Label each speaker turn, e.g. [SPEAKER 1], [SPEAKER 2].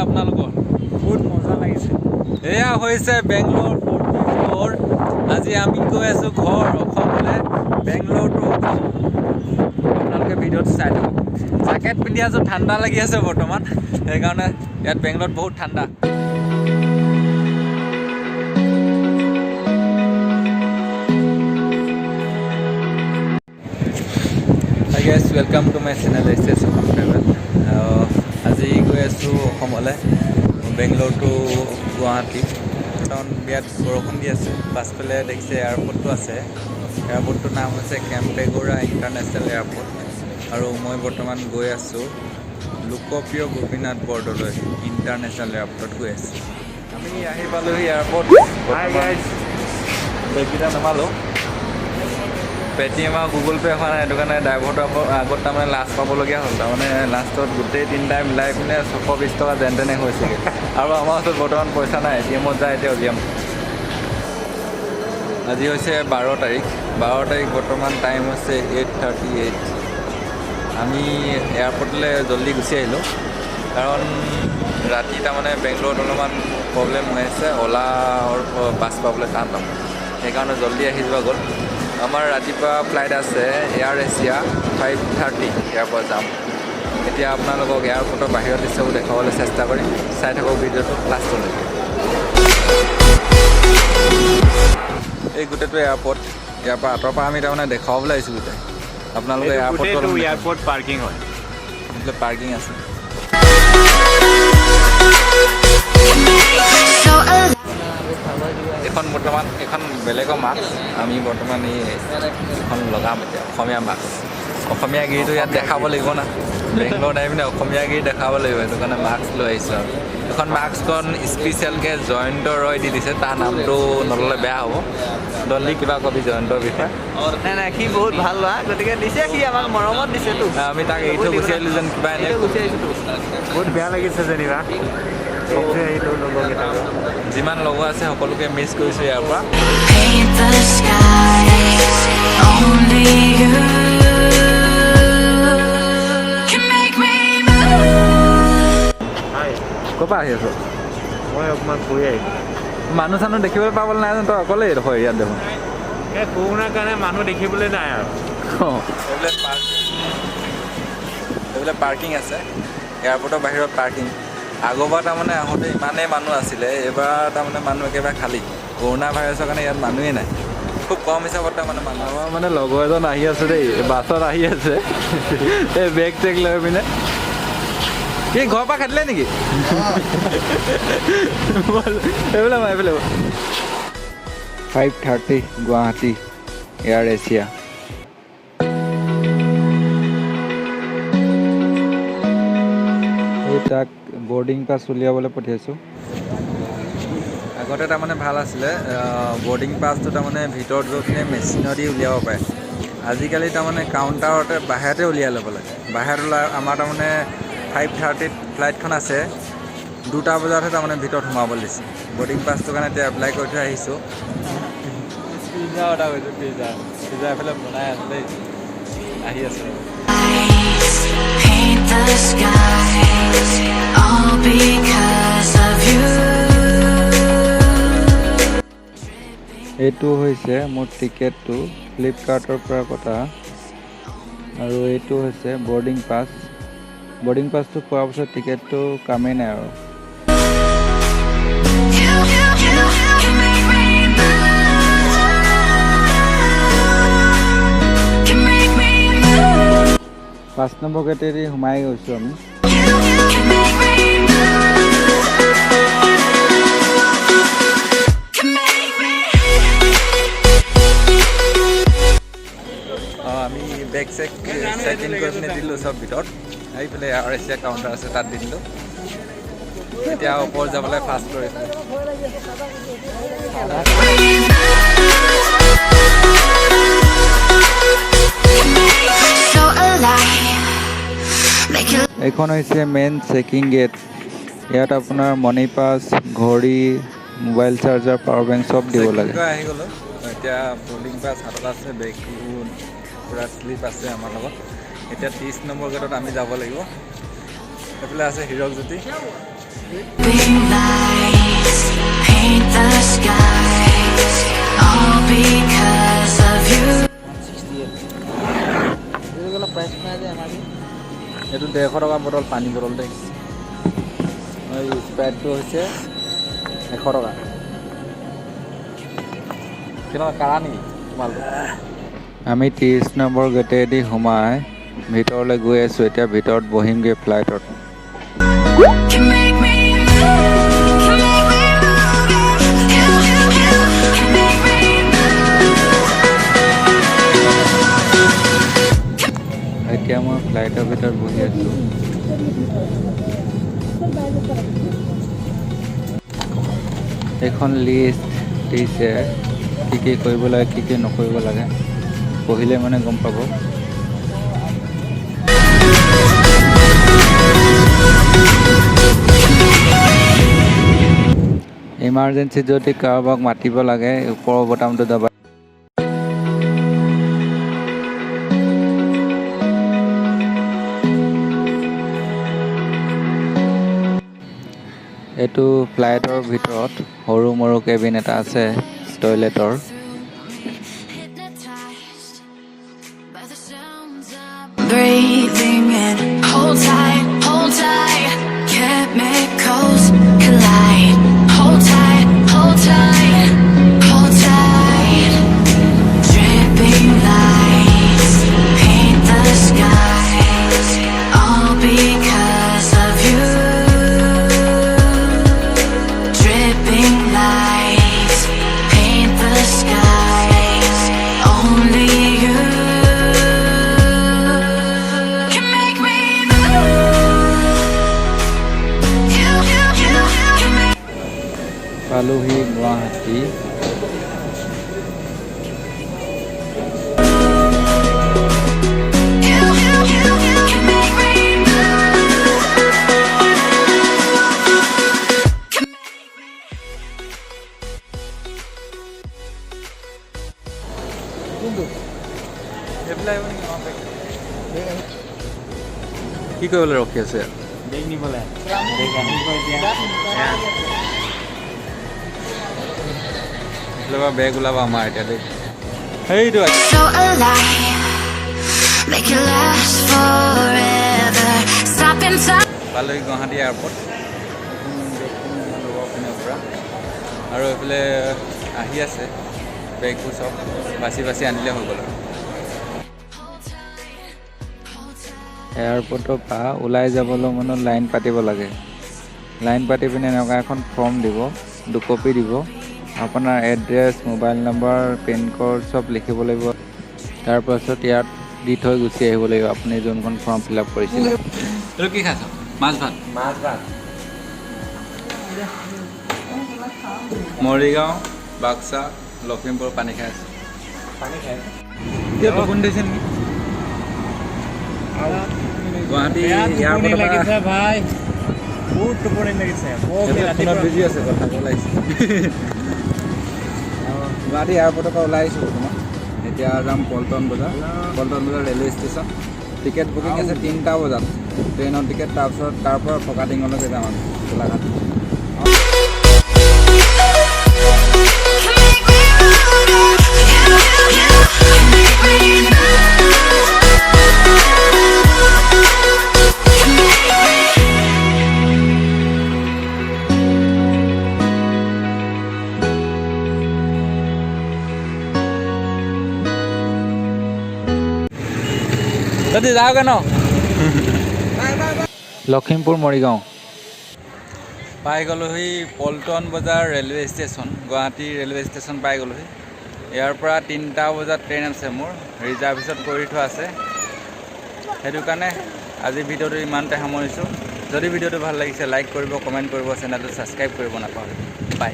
[SPEAKER 1] আপোনালোকৰ?
[SPEAKER 2] বহুত মজা লাগিছে।
[SPEAKER 1] এয়া হৈছে বেংগলোৰ 44। আজি আমি গৈ আছোঁ ঘৰ অসমলৈ, বেংগলোৰ টু অসম। আপোনালোকে ভিডিঅ'টো চাই থাকক। জেকেট পিন্ধি আছোঁ, ঠাণ্ডা লাগি আছে বৰ্তমান, সেইকাৰণে ইয়াত বেংগলোৰত বহুত ঠাণ্ডা। Hi guys, welcome to my channel SS Assam Travel. আজি গৈ আছোঁ অসমলৈ, বেংগলোৰ টু গুৱাহাটী। কাৰণ ইয়াত বৰষুণ দি আছে, পাছফালে দেখিছে এয়াৰপৰ্টটো আছে। এয়াৰপৰ্টটোৰ নাম হৈছে কেম্পেগৌড়া ইণ্টাৰনেশ্যনেল এয়াৰপৰ্ট। আৰু মই বৰ্তমান গৈ আছোঁ লোকপ্ৰিয় গোপীনাথ বৰদলৈ ইণ্টাৰনেশ্যনেল এয়াৰপৰ্টত গৈ আছোঁ। আমি আহি পালোহি এয়াৰপৰ্ট। বেগকেইটা নমালোঁ। পেটিএম আৰু গুগল পে' হোৱা নাই, সেইটো কাৰণে ড্ৰাইভাৰটো আগত তাৰমানে লাষ্ট পাবলগীয়া হ'ল। তাৰমানে লাষ্টত গোটেই তিনিটাই মিলাই পিনে 620 টকা যেন তেনে হৈছেগৈ। আৰু আমাৰ ওচৰত বৰ্তমান পইচা নাই, এটিএমত যায় এতিয়া উলিয়াম। আজি হৈছে 12 তাৰিখ বৰ্তমান টাইম হৈছে 8:38। আমি এয়াৰপৰ্টলৈ জল্দি গুচি আহিলোঁ, কাৰণ ৰাতি তাৰমানে বেংগলোৰত অলপমান প্ৰব্লেম হৈ আছে, অলাৰ বাছ পাবলৈ টান পাম, সেইকাৰণে জল্দি আহি যোৱা গ'ল। আমাৰ ৰাতিপুৱা ফ্লাইট আছে এয়াৰ এছিয়া 5:30, ইয়াৰ পৰা যাম। এতিয়া আপোনালোকক এয়াৰপৰ্টৰ বাহিৰৰ দৃশ্যবোৰ দেখাবলৈ চেষ্টা কৰিম, চাই থাকক ভিডিঅ'টো লাষ্টলৈকে। এই গোটেইটো এয়াৰপৰ্ট, ইয়াৰ পৰা আঁতৰৰ পৰা আমি তাৰমানে দেখুৱাবলৈ আহিছোঁ গোটেই। আপোনালোকে
[SPEAKER 2] এয়াৰপৰ্ট পাৰ্কিং হয়,
[SPEAKER 1] পাৰ্কিং আছে। এখন বেলেগৰ মাস্ক, আমি বৰ্তমান এখন লগাম এতিয়া, অসমীয়া মাস্ক। অসমীয়া গিৰিটো ইয়াত দেখাব লাগিব না, বেংগলোৰত আহি পিনে অসমীয়া গিৰি দেখাব লাগিব, সেইটো কাৰণে মাস্ক লৈ আহিছোঁ। আৰু এখন মাস্কখন স্পেচিয়েলকৈ জয়ন্ত ৰয় দি দিছে, তাৰ নামটো নল'লে বেয়া হ'ব। দলি কিবা কবি জয়ন্তৰ বিষয়ে?
[SPEAKER 2] নাই সি বহুত ভাল লোৱা, গতিকে দিছে, সি আমাক মৰমত দিছেতো।
[SPEAKER 1] আমি তাক এৰি থৈ গুচি আহিলোঁ যেন কিবা এনেই
[SPEAKER 2] গুচি আহিছোঁতো। বহুত বেয়া লাগিছে যেনিবা,
[SPEAKER 1] যিমান লগৰ আছে সকলোকে মিছ কৰিছোঁ ইয়াৰ পৰা। ক'ৰ পৰা আহি আছোঁ?
[SPEAKER 2] মই অকণমান ফুৰি আহিছোঁ।
[SPEAKER 1] মানুহ চানুহ দেখিবলৈ পাবলৈ নাই জানো? তই অকলেই হয় ইয়াত দেখোন।
[SPEAKER 2] এই কৰোণাৰ কাৰণে মানুহ দেখিবলৈ নাই আৰু।
[SPEAKER 1] এইবিলাক পাৰ্কিং আছে, এয়াৰপৰ্টৰ বাহিৰত পাৰ্কিং। আগৰবাৰ তাৰমানে আহোঁতে ইমানেই মানুহ আছিলে, এইবাৰ তাৰমানে মানুহ একেবাৰে খালী। কৰোণা ভাইৰাছৰ কাৰণে ইয়াত মানুহেই নাই, খুব কম হিচাপত তাৰমানে মানুহ। আমাৰ মানে লগৰ এজন আহি আছে দেই, বাছত আহি আছে, এই বেগ চেগ লৈ পিনে। কি ঘৰৰ পৰা খাটিলে নেকি? এইফালে 5:30 গুৱাহাটী এয়াৰ এছিয়া। তাক বৰ্ডিং পাছ উলিয়াবলৈ পঠিয়াইছোঁ। আগতে তাৰমানে ভাল আছিলে, বৰ্ডিং পাছটো তাৰমানে ভিতৰত গৈ পিনে মেচিনেদি উলিয়াব পাৰে। আজিকালি তাৰমানে কাউণ্টাৰতে বাহিৰতে উলিয়াই ল'ব লাগে। বাহিৰত ওলাই আমাৰ তাৰমানে 5:30 ফ্লাইটখন আছে, 2টা বজাতহে তাৰমানে ভিতৰত সোমাবলৈ দিছে। বৰ্ডিং পাছটোৰ কাৰণে এতিয়া এপ্লাই কৰি থৈ আহিছোঁ। পিজ্জা অৰ্ডাৰ কৰিছোঁ, পিজ্জা এফালে বনাই আছে দেই, আহি আছে। এইটো হৈছে মোৰ টিকেটটো ফ্লিপকাৰ্টৰ পৰা কটা, আৰু এইটো হৈছে বৰ্ডিং পাছ। বৰ্ডিং পাছটো পোৱাৰ পাছত টিকেটটো কামেই নাই আৰু। পাঁচ নম্বৰ গেটেদি সোমাই গৈছোঁ আমি। আমি বেগ চেক ইন কৰি পিনে দিলোঁ চব ভিতৰত। এইফালে এয়াৰ এছিয়া কাউণ্টাৰ আছে, তাত দি দিলোঁ। এতিয়া ওপৰত যাবলৈ ফাষ্ট কৰিছোঁ। এইখন হৈছে মেইন চেকিং গেট। ইয়াত আপোনাৰ মানি পাছ, ঘড়ী, মোবাইল চাৰ্জাৰ, পাৱাৰ বেংক চব দিব লাগে। আহি গ'লোঁ, এতিয়া বৰ্ডিং পাছ হাতত আছে, বেগটো পূৰা শ্লিপ আছে আমাৰ লগত। এতিয়া 30 নম্বৰ গেটত আমি যাব লাগিব। এইফালে আছে হীৰক জ্যোতি,
[SPEAKER 3] Beam lights paint the skies, all because of you.
[SPEAKER 2] 168 price নাই যে আমাৰ
[SPEAKER 1] এইটো 150 টকা বটল পানী বটল দেই এই স্প্ৰাইটটো হৈছে 100 টকা কেনেকুৱা কাৰা নেকি মালটো আমি 30 নম্বৰ গেটেদি সোমাই ভিতৰলৈ গৈ আছোঁ এতিয়া ভিতৰত বহিমগৈ ফ্লাইটত
[SPEAKER 3] Can make me move, can make me move, you can make me
[SPEAKER 1] এতিয়া মই ফ্লাইটৰ ভিতৰত বহি আছোঁ এখন লিষ্ট দিছে কি কি কৰিব লাগে কি কি নকৰিব লাগে পঢ়িলে মানে গম পাব ইমাৰ্জেঞ্চি যদি কাৰোবাক মাতিব লাগে ওপৰৰ বটামটো দবাই এইটো ফ্লাইটৰ ভিতৰত সৰু মৰু কেবিন এটা আছে টয়লেটৰ
[SPEAKER 3] hypnotized by the sounds of breathing in. Hold tight, chemicals collide. Hold tight, hold tight, hold tight. Dripping lights paint the skies, all because of you. Dripping lights paint the skies, only you can make me move. You can make
[SPEAKER 1] পালোহি Guwahati
[SPEAKER 3] can make me
[SPEAKER 1] কি কৰিবলৈ ৰখি আছে
[SPEAKER 2] বেগ নিবলৈ বেগ আনিব এতিয়া
[SPEAKER 1] বেগ ওলাব আমাৰ এতিয়া দেই সেইটো
[SPEAKER 3] so alive, make it last forever. Stop in time.
[SPEAKER 1] পালোহি গুৱাহাটী এয়াৰপৰ্ট পৰা আৰু এইফালে আহি আছে বেগবোৰ চব বাছি বাছি আনিলে হৈ গ'ল আৰু এয়াৰপৰ্টৰ পৰা ওলাই যাবলৈ মানে লাইন পাতিব লাগে লাইন পাতি পিনে এনেকুৱা এখন ফৰ্ম দিব 2 কপি দিব আপোনাৰ address mobile number pin code চব লিখিব লাগিব তাৰপাছত ইয়াত দি থৈ গুচি আহিব লাগিব আপুনি যোনখন ফৰ্ম ফিল আপ কৰিছিল এইটো কি খাইছ মাছ ভাত মৰিগাঁও বাক্সা লখিমপুৰ পানী খাই আছে বৰষুণ দিছে নেকি গুৱাহাটী এয়াৰপৰ্টৰ
[SPEAKER 2] ভাই বহুত টোপনি লাগিছে
[SPEAKER 1] বিজি আছে কথা ওলাইছে গুৱাহাটী এয়াৰপৰ্টৰ পৰা ওলাই আহিছোঁ বৰ্তমান এতিয়া যাম পল্টন বজাৰ ৰেলৱে ষ্টেচন টিকেট বুকিং আছে 3টা বজাত ট্ৰেইনৰ টিকেট তাৰপিছত তাৰ পৰা ফকাটিঙলৈকে যাম আমি গোলাঘাট যদি যাওঁগে ন লখিমপুৰ মৰিগাঁও পাই গ'লোহি পল্টন বজাৰ railway station Guwahati railway station পাই গ'লোহি ইয়াৰ পৰা 3টা বজাত ট্ৰেইন আছে মোৰ ৰিজাৰ্ভেশ্যন কৰি থোৱা আছে সেইটো কাৰণে আজি ভিডিঅ'টো ইমানতে সামৰিছোঁ যদি ভিডিঅ'টো ভাল লাগিছে লাইক কৰিব কমেণ্ট কৰিব চেনেলটো ছাবস্ক্ৰাইব কৰিব নাপাহৰিব বাই